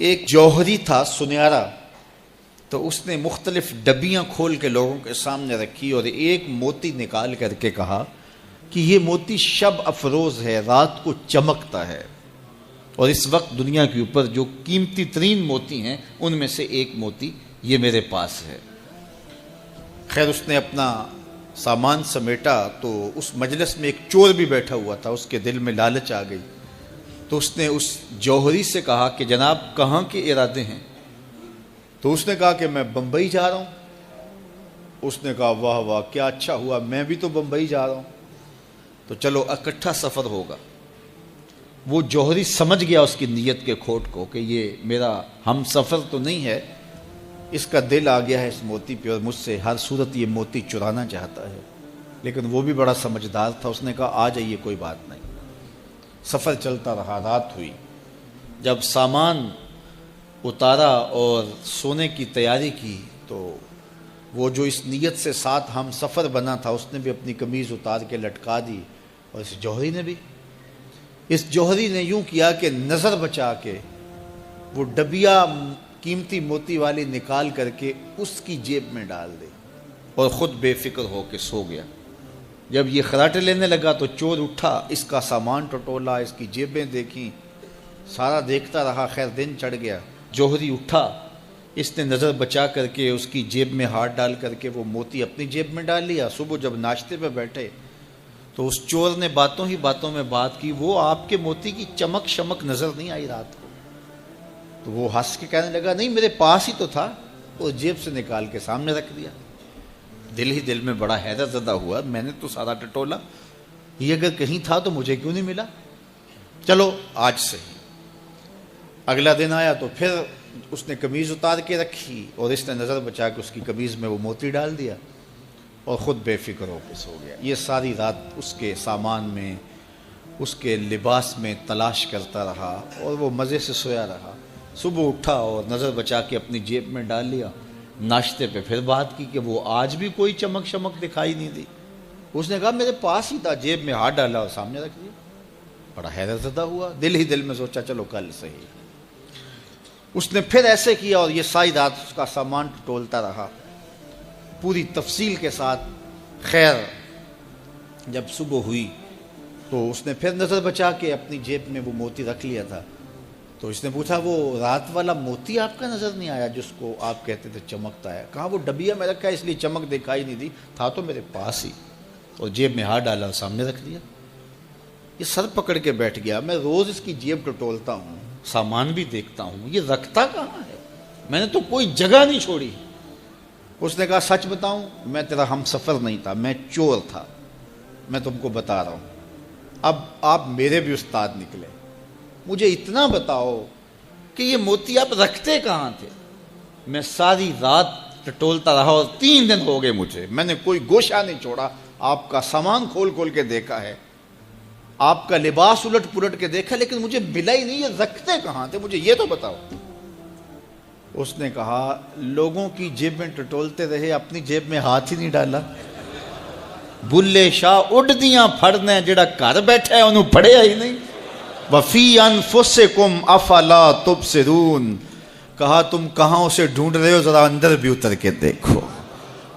ایک جوہری تھا سنہرا، تو اس نے مختلف ڈبیاں کھول کے لوگوں کے سامنے رکھی اور ایک موتی نکال کر کے کہا کہ یہ موتی شب افروز ہے، رات کو چمکتا ہے، اور اس وقت دنیا کے اوپر جو قیمتی ترین موتی ہیں ان میں سے ایک موتی یہ میرے پاس ہے۔ خیر اس نے اپنا سامان سمیٹا تو اس مجلس میں ایک چور بھی بیٹھا ہوا تھا، اس کے دل میں لالچ آ گئی، تو اس نے اس جوہری سے کہا کہ جناب کہاں کے ارادے ہیں؟ تو اس نے کہا کہ میں بمبئی جا رہا ہوں۔ اس نے کہا واہ واہ کیا اچھا ہوا، میں بھی تو بمبئی جا رہا ہوں، تو چلو اکٹھا سفر ہوگا۔ وہ جوہری سمجھ گیا اس کی نیت کے کھوٹ کو کہ یہ میرا ہم سفر تو نہیں ہے، اس کا دل آ گیا ہے اس موتی پہ اور مجھ سے ہر صورت یہ موتی چرانا چاہتا ہے۔ لیکن وہ بھی بڑا سمجھدار تھا، اس نے کہا آ جائیے کوئی بات نہیں۔ سفر چلتا رہا، رات ہوئی، جب سامان اتارا اور سونے کی تیاری کی تو وہ جو اس نیت سے ساتھ ہم سفر بنا تھا اس نے بھی اپنی قمیض اتار کے لٹکا دی، اور اس جوہری نے بھی۔ اس جوہری نے یوں کیا کہ نظر بچا کے وہ ڈبیا قیمتی موتی والی نکال کر کے اس کی جیب میں ڈال دی اور خود بے فکر ہو کے سو گیا۔ جب یہ خراٹے لینے لگا تو چور اٹھا، اس کا سامان ٹٹولا، اس کی جیبیں دیکھیں، سارا دیکھتا رہا۔ خیر دن چڑھ گیا، جوہری اٹھا، اس نے نظر بچا کر کے اس کی جیب میں ہاتھ ڈال کر کے وہ موتی اپنی جیب میں ڈال لیا۔ صبح جب ناشتے پہ بیٹھے تو اس چور نے باتوں ہی باتوں میں بات کی، وہ آپ کے موتی کی چمک شمک نظر نہیں آئی رات کو؟ تو وہ ہنس کے کہنے لگا نہیں میرے پاس ہی تو تھا، وہ جیب سے نکال کے سامنے رکھ دیا۔ دل ہی دل میں بڑا حیرت زدہ ہوا، میں نے تو سارا ٹٹولا، یہ اگر کہیں تھا تو مجھے کیوں نہیں ملا؟ چلو آج صحیح۔ اگلا دن آیا تو پھر اس نے قمیض اتار کے رکھی اور اس نے نظر بچا کے اس کی قمیض میں وہ موتی ڈال دیا اور خود بے فکر ہو کے سو گیا۔ یہ ساری رات اس کے سامان میں، اس کے لباس میں تلاش کرتا رہا اور وہ مزے سے سویا رہا۔ صبح اٹھا اور نظر بچا کے اپنی جیب میں ڈال لیا۔ ناشتے پہ پھر بات کی کہ وہ آج بھی کوئی چمک شمک دکھائی نہیں دی۔ اس نے کہا میرے پاس ہی تھا، جیب میں ہاتھ ڈالا اور سامنے رکھ دیا۔ بڑا حیرت زدہ ہوا، دل ہی دل میں سوچا چلو کل صحیح۔ اس نے پھر ایسے کیا اور یہ ساری رات اس کا سامان ٹٹولتا رہا پوری تفصیل کے ساتھ۔ خیر جب صبح ہوئی تو اس نے پھر نظر بچا کے اپنی جیب میں وہ موتی رکھ لیا تھا۔ تو اس نے پوچھا وہ رات والا موتی آپ کا نظر نہیں آیا جس کو آپ کہتے تھے چمکتا ہے؟ کہا وہ ڈبیا میں رکھا ہے اس لیے چمک دکھائی نہیں دی، تھا تو میرے پاس ہی، اور جیب میں ہاتھ ڈالا اور سامنے رکھ دیا۔ یہ سر پکڑ کے بیٹھ گیا، میں روز اس کی جیب ٹٹولتا ہوں، سامان بھی دیکھتا ہوں، یہ رکھتا کہاں ہے؟ میں نے تو کوئی جگہ نہیں چھوڑی۔ اس نے کہا سچ بتاؤں میں تیرا ہم سفر نہیں تھا، میں چور تھا، میں تم کو بتا رہا ہوں۔ اب آپ میرے بھی استاد نکلے، مجھے اتنا بتاؤ کہ یہ موتی آپ رکھتے کہاں تھے؟ میں ساری رات ٹٹولتا رہا اور 3 دن ہو گئے مجھے، میں نے کوئی گوشہ نہیں چھوڑا، آپ کا سامان کھول کھول کے دیکھا ہے، آپ کا لباس الٹ پلٹ کے دیکھا، لیکن مجھے ملا ہی نہیں، یہ رکھتے کہاں تھے؟ مجھے یہ تو بتاؤ۔ اس نے کہا لوگوں کی جیب میں ٹٹولتے رہے، اپنی جیب میں ہاتھ ہی نہیں ڈالا۔ بلے شاہ اڈ دیاں پھڑنے، جڑا گھر بیٹھا ہے انہوں پڑھیا ہی نہیں۔ وفی انفسکم افلا تبصرون، کہا تم کہاں اسے ڈھونڈ رہے ہو، ذرا اندر بھی اتر کے دیکھو،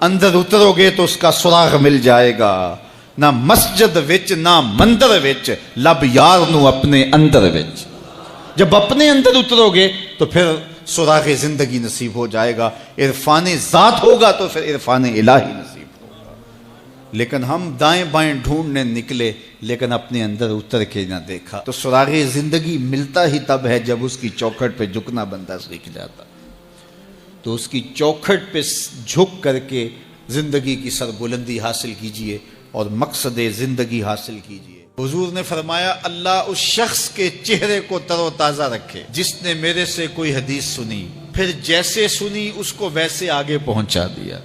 اندر اترو گے تو اس کا سراغ مل جائے گا۔ نہ مسجد وچ نہ مندر وچ، لب یار نو اپنے اندر وچ۔ جب اپنے اندر اترو گے تو پھر سراغ زندگی نصیب ہو جائے گا، عرفان ذات ہوگا تو پھر عرفان الہی نصیب ہوگا۔ لیکن ہم دائیں بائیں ڈھونڈنے نکلے لیکن اپنے اندر اتر کے نہ دیکھا، تو سراغ زندگی ملتا ہی تب ہے جب اس کی چوکھٹ پہ جھکنا بندہ سیکھ جاتا۔ تو اس کی چوکھٹ پہ جھک کر کے زندگی کی سربلندی حاصل کیجئے اور مقصد زندگی حاصل کیجئے۔ حضور نے فرمایا اللہ اس شخص کے چہرے کو تر و تازہ رکھے جس نے میرے سے کوئی حدیث سنی، پھر جیسے سنی اس کو ویسے آگے پہنچا دیا۔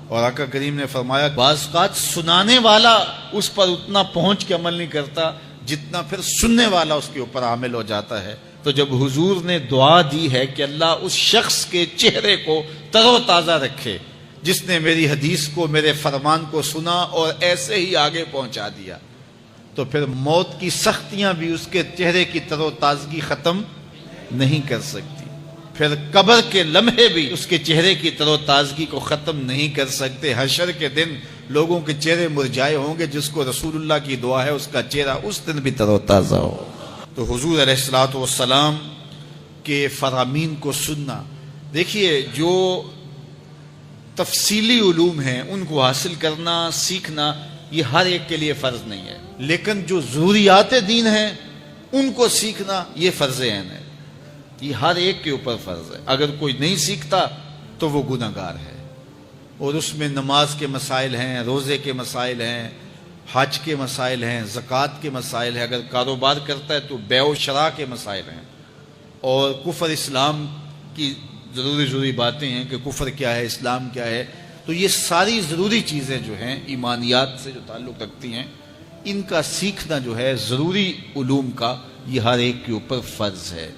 اور آقا کریم نے فرمایا بعض اوقات سنانے والا اس پر اتنا پہنچ کے عمل نہیں کرتا جتنا پھر سننے والا اس کے اوپر عامل ہو جاتا ہے۔ تو جب حضور نے دعا دی ہے کہ اللہ اس شخص کے چہرے کو تر و تازہ رکھے جس نے میری حدیث کو، میرے فرمان کو سنا اور ایسے ہی آگے پہنچا دیا، تو پھر موت کی سختیاں بھی اس کے چہرے کی تر و تازگی ختم نہیں کر سکتی، پھر قبر کے لمحے بھی اس کے چہرے کی تر و تازگی کو ختم نہیں کر سکتے۔ حشر کے دن لوگوں کے چہرے مرجھائے ہوں گے، جس کو رسول اللہ کی دعا ہے اس کا چہرہ اس دن بھی تر و تازہ ہو۔ تو حضور علیہ الصلوۃ والسلام کے فرامین کو سننا، دیکھیے جو تفصیلی علوم ہیں ان کو حاصل کرنا، سیکھنا، یہ ہر ایک کے لیے فرض نہیں ہے، لیکن جو ضروریات دین ہیں ان کو سیکھنا یہ فرض عین ہے، یہ ہر ایک کے اوپر فرض ہے۔ اگر کوئی نہیں سیکھتا تو وہ گناہ گار ہے، اور اس میں نماز کے مسائل ہیں، روزے کے مسائل ہیں، حج کے مسائل ہیں، زکوٰۃ کے مسائل ہیں، اگر کاروبار کرتا ہے تو بیع و شراء کے مسائل ہیں، اور کفر اسلام کی ضروری باتیں ہیں کہ کفر کیا ہے، اسلام کیا ہے۔ تو یہ ساری ضروری چیزیں جو ہیں ایمانیات سے جو تعلق رکھتی ہیں، ان کا سیکھنا جو ہے ضروری علوم کا، یہ ہر ایک کے اوپر فرض ہے۔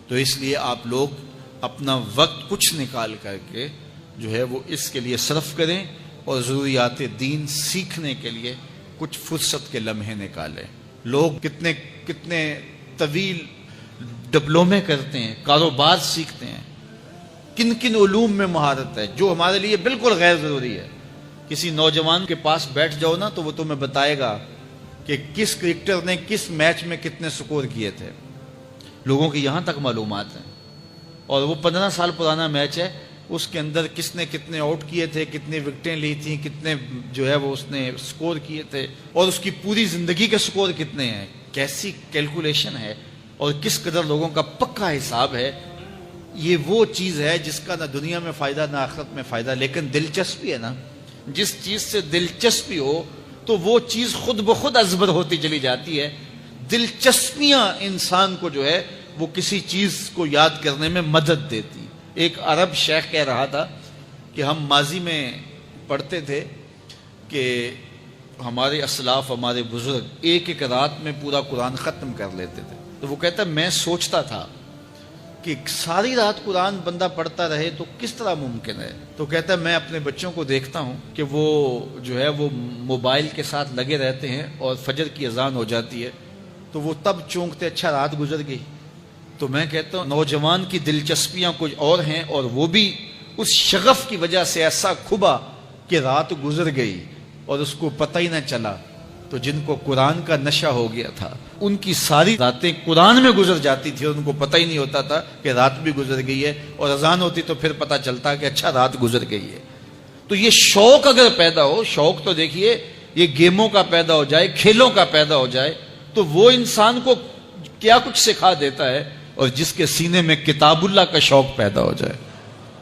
تو اس لیے آپ لوگ اپنا وقت کچھ نکال کر کے جو ہے وہ اس کے لیے صرف کریں، اور ضروریات دین سیکھنے کے لیے کچھ فرصت کے لمحے نکالیں۔ لوگ کتنے طویل ڈپلومے کرتے ہیں، کاروبار سیکھتے ہیں، کن علوم میں مہارت ہے جو ہمارے لیے بالکل غیر ضروری ہے۔ کسی نوجوان کے پاس بیٹھ جاؤ نا تو وہ تمہیں بتائے گا کہ کس کرکٹر نے کس میچ میں کتنے سکور کیے تھے، لوگوں کی یہاں تک معلومات ہیں، اور وہ 15 سال پرانا میچ ہے، اس کے اندر کس نے کتنے آؤٹ کیے تھے، کتنے وکٹیں لی تھیں، کتنے جو ہے وہ اس نے سکور کیے تھے، اور اس کی پوری زندگی کے سکور کتنے ہیں، کیسی کیلکولیشن ہے، اور کس قدر لوگوں کا پکا حساب ہے۔ یہ وہ چیز ہے جس کا نہ دنیا میں فائدہ نہ آخرت میں فائدہ، لیکن دلچسپی ہے نا، جس چیز سے دلچسپی ہو تو وہ چیز خود بخود ازبر ہوتی چلی جاتی ہے۔ دلچسپیاں انسان کو جو ہے وہ کسی چیز کو یاد کرنے میں مدد دیتی۔ ایک عرب شیخ کہہ رہا تھا کہ ہم ماضی میں پڑھتے تھے کہ ہمارے اسلاف، ہمارے بزرگ ایک رات میں پورا قرآن ختم کر لیتے تھے، تو وہ کہتا میں سوچتا تھا کہ ساری رات قرآن بندہ پڑھتا رہے تو کس طرح ممکن ہے؟ تو کہتا ہے میں اپنے بچوں کو دیکھتا ہوں کہ وہ جو ہے وہ موبائل کے ساتھ لگے رہتے ہیں، اور فجر کی اذان ہو جاتی ہے تو وہ تب چونکتے اچھا رات گزر گئی۔ تو میں کہتا ہوں نوجوان کی دلچسپیاں کچھ اور ہیں، اور وہ بھی اس شغف کی وجہ سے ایسا کھبا کہ رات گزر گئی اور اس کو پتہ ہی نہ چلا۔ تو جن کو قرآن کا نشہ ہو گیا تھا ان کی ساری راتیں قرآن میں گزر جاتی تھی، اور ان کو پتہ ہی نہیں ہوتا تھا کہ رات بھی گزر گئی ہے، اور اذان ہوتی تو پھر پتہ چلتا کہ اچھا رات گزر گئی ہے۔ تو یہ شوق اگر پیدا ہو، شوق تو دیکھیے یہ گیموں کا پیدا ہو جائے، کھیلوں کا پیدا ہو جائے، تو وہ انسان کو کیا کچھ سکھا دیتا ہے، اور جس کے سینے میں کتاب اللہ کا شوق پیدا ہو جائے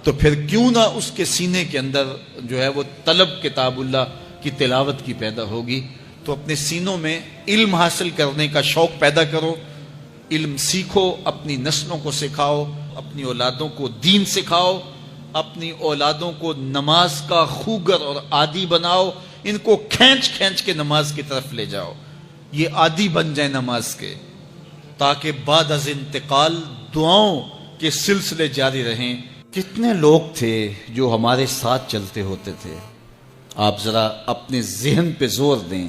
تو پھر کیوں نہ اس کے سینے کے اندر جو ہے وہ طلب کتاب اللہ کی تلاوت کی پیدا ہوگی۔ تو اپنے سینوں میں علم حاصل کرنے کا شوق پیدا کرو، علم سیکھو، اپنی نسلوں کو سکھاؤ، اپنی اولادوں کو دین سکھاؤ، اپنی اولادوں کو نماز کا خوگر اور عادی بناؤ، ان کو کھینچ کھینچ کے نماز کی طرف لے جاؤ، یہ عادی بن جائیں نماز کے، تاکہ بعد از انتقال دعاؤں کے سلسلے جاری رہیں۔ کتنے لوگ تھے جو ہمارے ساتھ چلتے ہوتے تھے، آپ ذرا اپنے ذہن پہ زور دیں،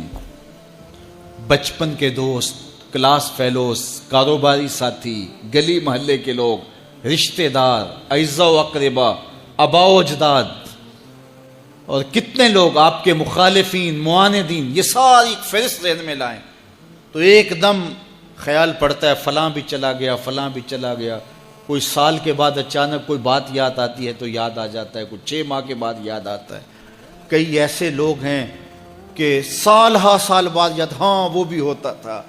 بچپن کے دوست، کلاس فیلوز، کاروباری ساتھی، گلی محلے کے لوگ، رشتہ دار، اعزاء و اقربا، آباء و اجداد، اور کتنے لوگ آپ کے مخالفین، معاندین، یہ ساری ایک فہرست ذہن میں لائیں تو ایک دم خیال پڑتا ہے فلاں بھی چلا گیا، فلاں بھی چلا گیا۔ کوئی سال کے بعد اچانک کوئی بات یاد آتی ہے تو یاد آ جاتا ہے، کوئی 6 ماہ کے بعد یاد آتا ہے۔ کئی ایسے لوگ ہیں کہ سال ہا سال بعد یاد، ہاں وہ بھی ہوتا تھا۔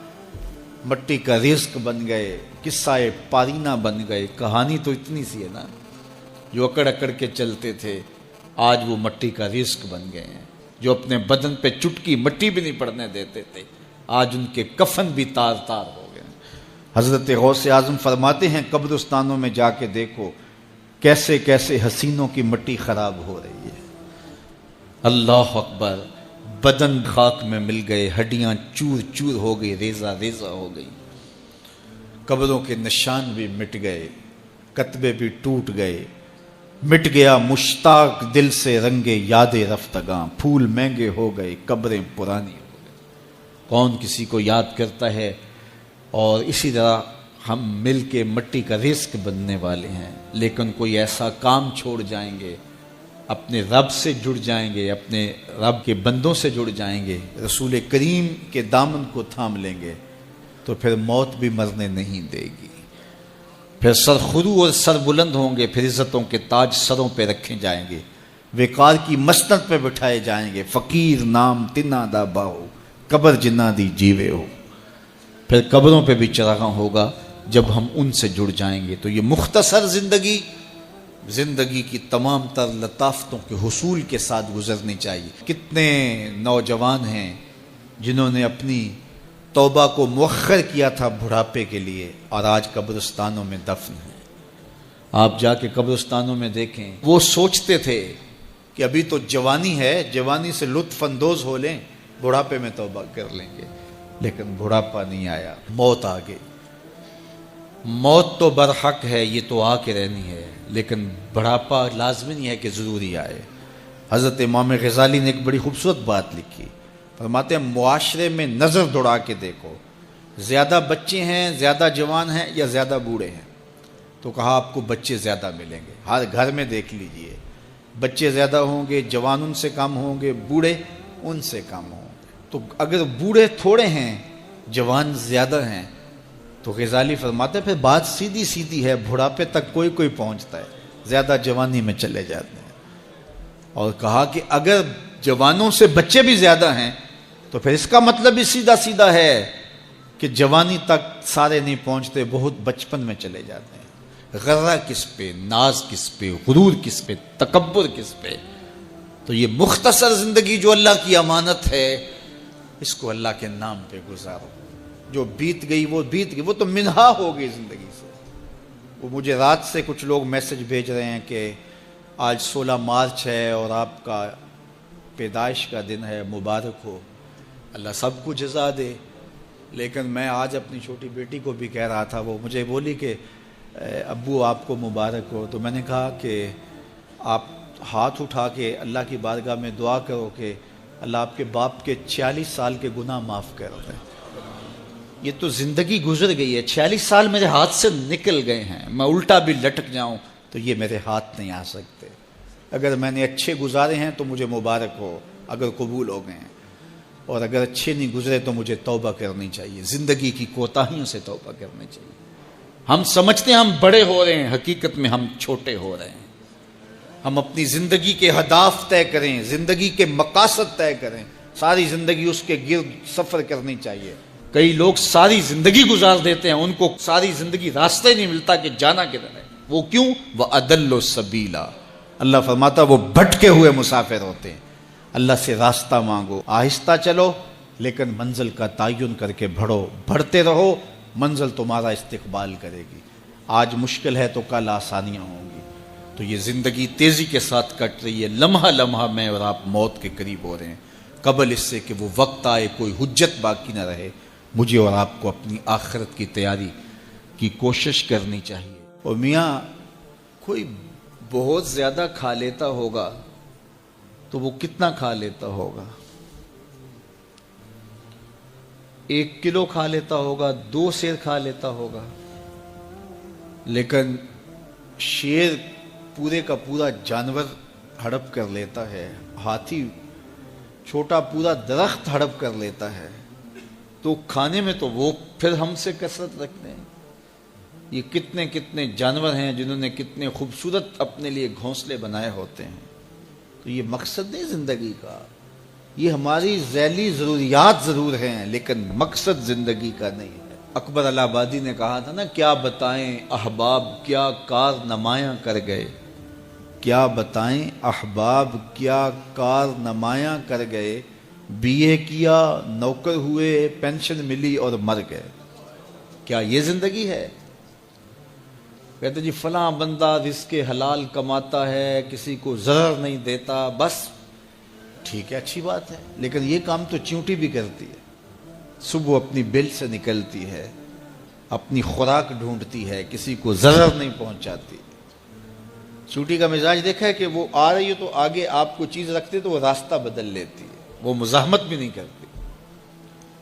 مٹی کا رزق بن گئے، قصہ پارینہ بن گئے۔ کہانی تو اتنی سی ہے نا، جو اکڑ اکڑ کے چلتے تھے آج وہ مٹی کا رزق بن گئے ہیں، جو اپنے بدن پہ چٹکی مٹی بھی نہیں پڑنے دیتے تھے آج ان کے کفن بھی تار تار ہو گئے۔ حضرت غوث اعظم فرماتے ہیں قبرستانوں میں جا کے دیکھو کیسے کیسے حسینوں کی مٹی خراب ہو رہی ہے۔ اللہ اکبر، بدن خاک میں مل گئے، ہڈیاں چور چور ہو گئی، ریزہ ریزہ ہو گئی۔ قبروں کے نشان بھی مٹ گئے، کتبے بھی ٹوٹ گئے، مٹ گیا مشتاق دل سے رنگ یاد رفتگاں، پھول مہنگے ہو گئے، قبریں پرانی ہو گئی۔ کون کسی کو یاد کرتا ہے؟ اور اسی طرح ہم مل کے مٹی کا رزق بننے والے ہیں، لیکن کوئی ایسا کام چھوڑ جائیں گے، اپنے رب سے جڑ جائیں گے، اپنے رب کے بندوں سے جڑ جائیں گے، رسول کریم کے دامن کو تھام لیں گے، تو پھر موت بھی مرنے نہیں دے گی، پھر سر خرو اور سر بلند ہوں گے، پھر عزتوں کے تاج سروں پہ رکھے جائیں گے، وقار کی مسند پہ بٹھائے جائیں گے، فقیر نام تنا دا باہو، قبر جنہ دی جیوے ہو۔ پھر قبروں پہ بھی چراغاں ہوگا جب ہم ان سے جڑ جائیں گے۔ تو یہ مختصر زندگی کی تمام تر لطافتوں کے حصول کے ساتھ گزرنی چاہیے۔ کتنے نوجوان ہیں جنہوں نے اپنی توبہ کو مؤخر کیا تھا بڑھاپے کے لیے، اور آج قبرستانوں میں دفن ہیں۔ آپ جا کے قبرستانوں میں دیکھیں، وہ سوچتے تھے کہ ابھی تو جوانی ہے، جوانی سے لطف اندوز ہو لیں، بڑھاپے میں توبہ کر لیں گے، لیکن بڑھاپا نہیں آیا، موت آ گئی۔ موت تو برحق ہے، یہ تو آ کے رہنی ہے، لیکن بڑھاپا لازمی نہیں ہے کہ ضروری آئے۔ حضرت امام غزالی نے ایک بڑی خوبصورت بات لکھی، فرماتے ہیں معاشرے میں نظر دوڑا کے دیکھو، زیادہ بچے ہیں، زیادہ جوان ہیں یا زیادہ بوڑھے ہیں؟ تو کہا آپ کو بچے زیادہ ملیں گے۔ ہر گھر میں دیکھ لیجئے، بچے زیادہ ہوں گے، جوان ان سے کم ہوں گے، بوڑھے ان سے کم ہوں گے۔ تو اگر بوڑھے تھوڑے ہیں، جوان زیادہ ہیں، تو غزالی فرماتے ہیں پھر بات سیدھی سیدھی ہے، بڑھاپے تک کوئی پہنچتا ہے، زیادہ جوانی میں چلے جاتے ہیں۔ اور کہا کہ اگر جوانوں سے بچے بھی زیادہ ہیں تو پھر اس کا مطلب بھی سیدھا سیدھا ہے کہ جوانی تک سارے نہیں پہنچتے، بہت بچپن میں چلے جاتے ہیں۔ غرہ کس پہ، ناز کس پہ، غرور کس پہ، تکبر کس پہ؟ تو یہ مختصر زندگی جو اللہ کی امانت ہے، اس کو اللہ کے نام پہ گزارو۔ جو بیت گئی وہ بیت گئی، وہ تو منہا ہو گئی زندگی سے۔ وہ مجھے رات سے کچھ لوگ میسج بھیج رہے ہیں کہ آج 16 مارچ ہے اور آپ کا پیدائش کا دن ہے، مبارک ہو، اللہ سب کو جزا دے۔ لیکن میں آج اپنی چھوٹی بیٹی کو بھی کہہ رہا تھا، وہ مجھے بولی کہ ابو آپ کو مبارک ہو، تو میں نے کہا کہ آپ ہاتھ اٹھا کے اللہ کی بارگاہ میں دعا کرو کہ اللہ آپ کے باپ کے 46 سال کے گناہ معاف کر دے۔ یہ تو زندگی گزر گئی ہے، 46 سال میرے ہاتھ سے نکل گئے ہیں، میں الٹا بھی لٹک جاؤں تو یہ میرے ہاتھ نہیں آ سکتے۔ اگر میں نے اچھے گزارے ہیں تو مجھے مبارک ہو اگر قبول ہو گئے ہیں، اور اگر اچھے نہیں گزرے تو مجھے توبہ کرنی چاہیے، زندگی کی کوتاہیوں سے توبہ کرنی چاہیے۔ ہم سمجھتے ہیں ہم بڑے ہو رہے ہیں، حقیقت میں ہم چھوٹے ہو رہے ہیں۔ ہم اپنی زندگی کے اہداف طے کریں، زندگی کے مقاصد طے کریں، ساری زندگی اس کے گرد سفر کرنی چاہیے۔ کئی لوگ ساری زندگی گزار دیتے ہیں، ان کو ساری زندگی راستہ ہی نہیں ملتا کہ جانا کدھر ہے۔ وہ کیوں؟ وَأَضَلُّ السَّبِيلَ، اللہ فرماتا وہ بھٹکے ہوئے مسافر ہوتے ہیں۔ اللہ سے راستہ مانگو، آہستہ چلو لیکن منزل کا تعین کر کے بڑھتے رہو، منزل تمہارا استقبال کرے گی۔ آج مشکل ہے تو کل آسانیاں ہوں گی۔ تو یہ زندگی تیزی کے ساتھ کٹ رہی ہے، لمحہ لمحہ میں اور آپ موت کے قریب ہو رہے ہیں۔ قبل اس سے کہ وہ وقت آئے کوئی حجت باقی نہ رہے، مجھے اور آپ کو اپنی آخرت کی تیاری کی کوشش کرنی چاہیے۔ اور میاں کوئی بہت زیادہ کھا لیتا ہوگا تو وہ کتنا کھا لیتا ہوگا؟ 1 کلو کھا لیتا ہوگا، 2 سیر کھا لیتا ہوگا، لیکن شیر پورے کا پورا جانور ہڑپ کر لیتا ہے، ہاتھی چھوٹا پورا درخت ہڑپ کر لیتا ہے، تو کھانے میں تو وہ پھر ہم سے کثرت رکھتے ہیں۔ یہ کتنے کتنے جانور ہیں جنہوں نے کتنے خوبصورت اپنے لیے گھونسلے بنائے ہوتے ہیں۔ تو یہ مقصد نہیں زندگی کا، یہ ہماری ذیلی ضروریات ضرور ہیں لیکن مقصد زندگی کا نہیں ہے۔ اکبر الہ آبادی نے کہا تھا نا، کیا بتائیں احباب کیا کار نمایاں کر گئے، کیا بتائیں احباب کیا کار نمایاں کر گئے، بی اے کیا، نوکر ہوئے، پینشن ملی اور مر گئے۔ کیا یہ زندگی ہے؟ کہتے جی فلاں بندہ رزق حلال کماتا ہے، کسی کو ضرر نہیں دیتا، بس ٹھیک ہے، اچھی بات ہے، لیکن یہ کام تو چیونٹی بھی کرتی ہے۔ صبح اپنی بل سے نکلتی ہے، اپنی خوراک ڈھونڈتی ہے، کسی کو ضرر نہیں پہنچاتی۔ چونٹی کا مزاج دیکھا ہے کہ وہ آ رہی ہے تو آگے آپ کو چیز رکھتے تو وہ راستہ بدل لیتی ہے، وہ مزاحمت بھی نہیں کرتی،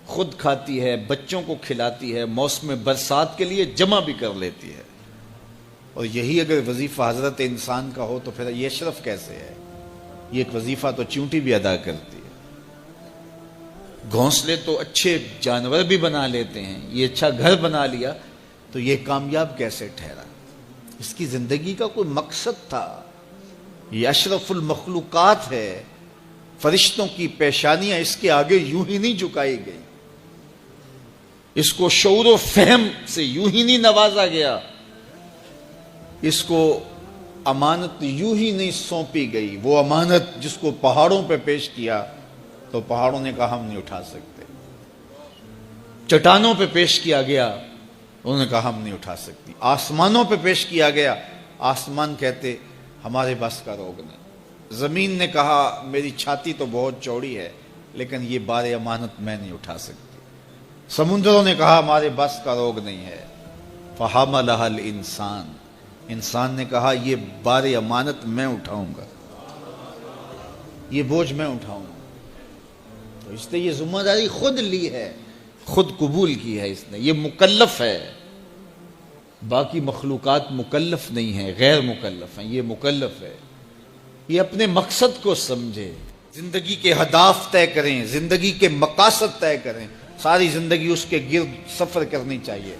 خود کھاتی ہے، بچوں کو کھلاتی ہے، موسم برسات کے لیے جمع بھی کر لیتی ہے۔ اور یہی اگر وظیفہ حضرت انسان کا ہو تو پھر یہ اشرف کیسے ہے؟ یہ ایک وظیفہ تو چونٹی بھی ادا کرتی ہے۔ گھونسلے تو اچھے جانور بھی بنا لیتے ہیں، یہ اچھا گھر بنا لیا تو یہ کامیاب کیسے ٹھہرا؟ اس کی زندگی کا کوئی مقصد تھا، یہ اشرف المخلوقات ہے، فرشتوں کی پیشانیاں اس کے آگے یوں ہی نہیں جھکائی گئی، اس کو شعور و فہم سے یوں ہی نہیں نوازا گیا، اس کو امانت یوں ہی نہیں سونپی گئی۔ وہ امانت جس کو پہاڑوں پہ پیش کیا تو پہاڑوں نے کہا ہم نہیں اٹھا سکتے، چٹانوں پہ پیش کیا گیا انہوں نے کہا ہم نہیں اٹھا سکتی، آسمانوں پہ پیش کیا گیا آسمان کہتے ہمارے بس کا روگ نہیں، زمین نے کہا میری چھاتی تو بہت چوڑی ہے لیکن یہ بار امانت میں نہیں اٹھا سکتی، سمندروں نے کہا ہمارے بس کا روگ نہیں ہے، فحملها الانسان، انسان نے کہا یہ بار امانت میں اٹھاؤں گا، یہ بوجھ میں اٹھاؤں گا۔ تو اس نے یہ ذمہ داری خود لی ہے، خود قبول کی ہے، اس نے، یہ مکلف ہے، باقی مخلوقات مکلف نہیں ہیں، غیر مکلف ہیں، یہ مکلف ہے۔ یہ اپنے مقصد کو سمجھے، زندگی کے اہداف طے کریں، زندگی کے مقاصد طے کریں، ساری زندگی اس کے گرد سفر کرنی چاہیے۔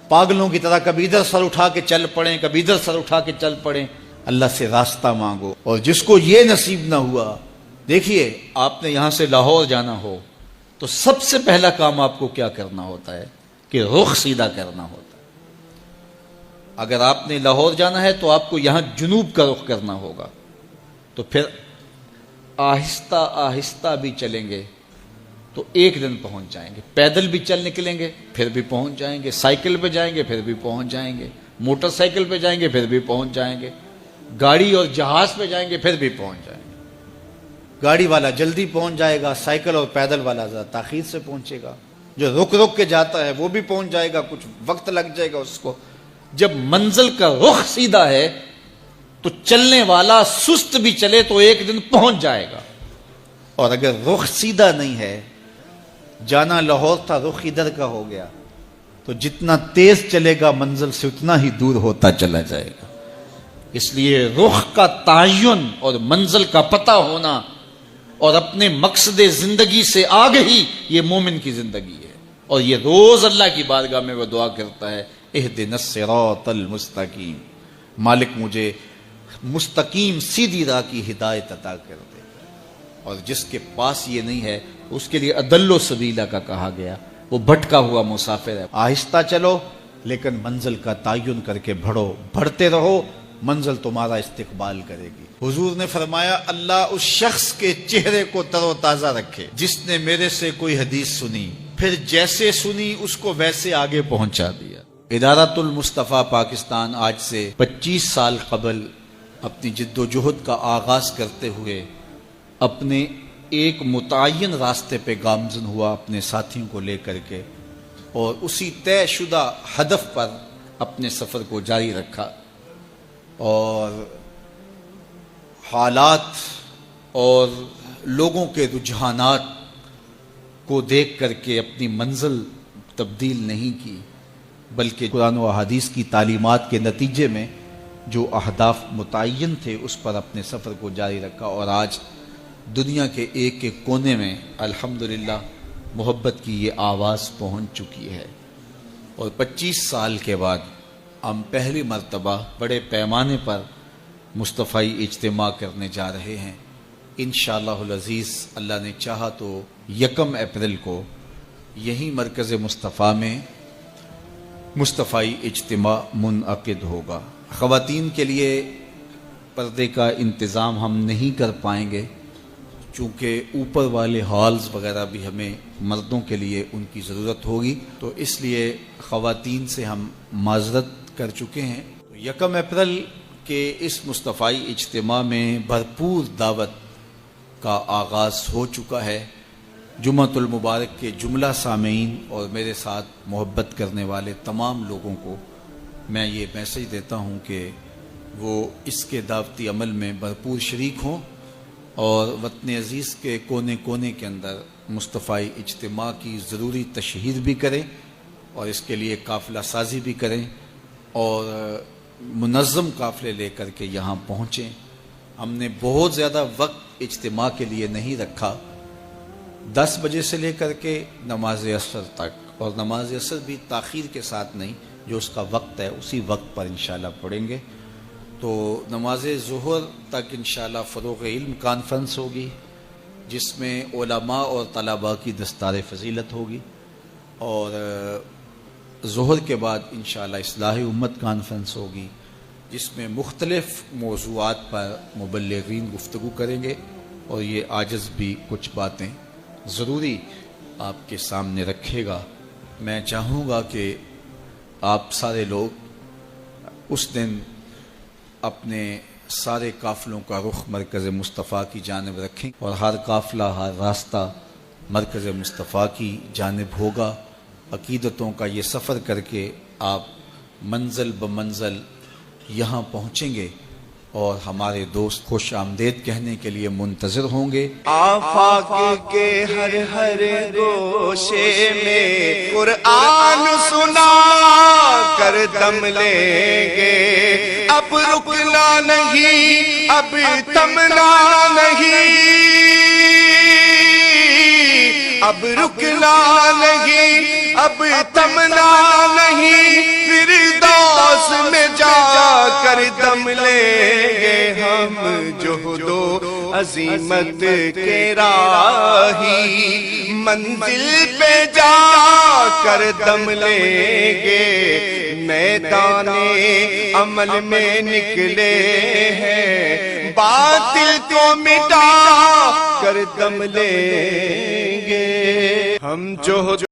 پاگلوں کی طرح کبھی ادھر سر اٹھا کے چل پڑیں، کبھی ادھر سر اٹھا کے چل پڑیں، اللہ سے راستہ مانگو۔ اور جس کو یہ نصیب نہ ہوا، دیکھیے آپ نے یہاں سے لاہور جانا ہو تو سب سے پہلا کام آپ کو کیا کرنا ہوتا ہے کہ رخ سیدھا کرنا ہوتا ہے۔ اگر آپ نے لاہور جانا ہے تو آپ کو یہاں جنوب کا رخ کرنا ہوگا، تو پھر آہستہ آہستہ بھی چلیں گے تو ایک دن پہنچ جائیں گے، پیدل بھی چل نکلیں گے پھر بھی پہنچ جائیں گے، سائیکل پہ جائیں گے پھر بھی پہنچ جائیں گے، موٹر سائیکل پہ جائیں گے پھر بھی پہنچ جائیں گے، گاڑی اور جہاز پہ جائیں گے پھر بھی پہنچ جائیں گے۔ گاڑی والا جلدی پہنچ جائے گا، سائیکل اور پیدل والا ذرا تاخیر سے پہنچے گا، جو رک رک کے جاتا ہے وہ بھی پہنچ جائے گا، کچھ وقت لگ جائے گا اس کو۔ جب منزل کا رخ سیدھا ہے تو چلنے والا سست بھی چلے تو ایک دن پہنچ جائے گا، اور اگر رخ سیدھا نہیں ہے، جانا لاہور تھا رخ ادھر کا ہو گیا، تو جتنا تیز چلے گا منزل سے اتنا ہی دور ہوتا چلا جائے گا۔ اس لیے رخ کا تعین اور منزل کا پتہ ہونا اور اپنے مقصد زندگی سے آگہی، یہ مومن کی زندگی ہے، اور یہ روز اللہ کی بارگاہ میں وہ دعا کرتا ہے، اہدنا الصراط المستقیم، مالک مجھے مستقیم سیدھی راہ کی ہدایت عطا کر دے۔ اور جس کے پاس یہ نہیں ہے اس کے لیے اضل سبیلا کا کہا گیا، وہ بھٹکا ہوا مسافر ہے۔ آہستہ چلو لیکن منزل کا تعین کر کے بڑھو، بڑھتے رہو، منزل تمہارا استقبال کرے گی۔ حضور نے فرمایا اللہ اس شخص کے چہرے کو تر و تازہ رکھے جس نے میرے سے کوئی حدیث سنی، پھر جیسے سنی اس کو ویسے آگے پہنچا دیا۔ ادارۃ المصطفیٰ پاکستان آج سے 25 سال قبل اپنی جد و جہد کا آغاز کرتے ہوئے اپنے ایک متعین راستے پہ گامزن ہوا اپنے ساتھیوں کو لے کر کے، اور اسی طے شدہ ہدف پر اپنے سفر کو جاری رکھا، اور حالات اور لوگوں کے رجحانات کو دیکھ کر کے اپنی منزل تبدیل نہیں کی، بلکہ قرآن و احادیث کی تعلیمات کے نتیجے میں جو اہداف متعین تھے اس پر اپنے سفر کو جاری رکھا، اور آج دنیا کے ایک ایک کونے میں الحمدللہ محبت کی یہ آواز پہنچ چکی ہے۔ اور 25 سال کے بعد ہم پہلی مرتبہ بڑے پیمانے پر مصطفی اجتماع کرنے جا رہے ہیں۔ انشاءاللہ العزیز اللہ نے چاہا تو 1 اپریل کو یہی مرکز مصطفیٰ میں مصطفی اجتماع منعقد ہوگا۔ خواتین کے لیے پردے کا انتظام ہم نہیں کر پائیں گے، چونکہ اوپر والے ہالز وغیرہ بھی ہمیں مردوں کے لیے ان کی ضرورت ہوگی، تو اس لیے خواتین سے ہم معذرت کر چکے ہیں۔ 1 اپریل کے اس مصطفی اجتماع میں بھرپور دعوت کا آغاز ہو چکا ہے۔ جمعۃ المبارک کے جملہ سامعین اور میرے ساتھ محبت کرنے والے تمام لوگوں کو میں یہ میسج دیتا ہوں کہ وہ اس کے دعوتی عمل میں بھرپور شریک ہوں اور وطن عزیز کے کونے کونے کے اندر مصطفی اجتماع کی ضروری تشہیر بھی کریں اور اس کے لیے قافلہ سازی بھی کریں اور منظم قافلے لے کر کے یہاں پہنچیں۔ ہم نے بہت زیادہ وقت اجتماع کے لیے نہیں رکھا، 10 بجے سے لے کر کے نماز عصر تک، اور نماز عصر بھی تاخیر کے ساتھ نہیں، جو اس کا وقت ہے اسی وقت پر انشاءاللہ پڑھیں گے۔ تو نماز ظہر تک انشاءاللہ فروغ علم کانفرنس ہوگی، جس میں علماء اور طلباء کی دستار فضیلت ہوگی، اور ظہر کے بعد انشاءاللہ اصلاح امت کانفرنس ہوگی، جس میں مختلف موضوعات پر مبلغین گفتگو کریں گے، اور یہ عاجز بھی کچھ باتیں ضروری آپ کے سامنے رکھے گا۔ میں چاہوں گا کہ آپ سارے لوگ اس دن اپنے سارے قافلوں کا رخ مرکز مصطفیٰ کی جانب رکھیں، اور ہر قافلہ ہر راستہ مرکز مصطفیٰ کی جانب ہوگا۔ عقیدتوں کا یہ سفر کر کے آپ منزل بمنزل یہاں پہنچیں گے، اور ہمارے دوست خوش آمدید کہنے کے لیے منتظر ہوں گے۔ آفاق کے ہر ہر گوشے میں قرآن سنا کر دم لیں گے، اب رکنا نہیں، اب تھمنا نہیں، اب رکنا نہیں، اب تھمنا نہیں، فردوس میں جا کر دم لیں گے ہم، جہد و عظمت کے راہی منزل پہ جا کر دم لیں گے، میدان عمل میں نکلے ہیں، باطل کو مٹا کر دم لیں گے ہم، جو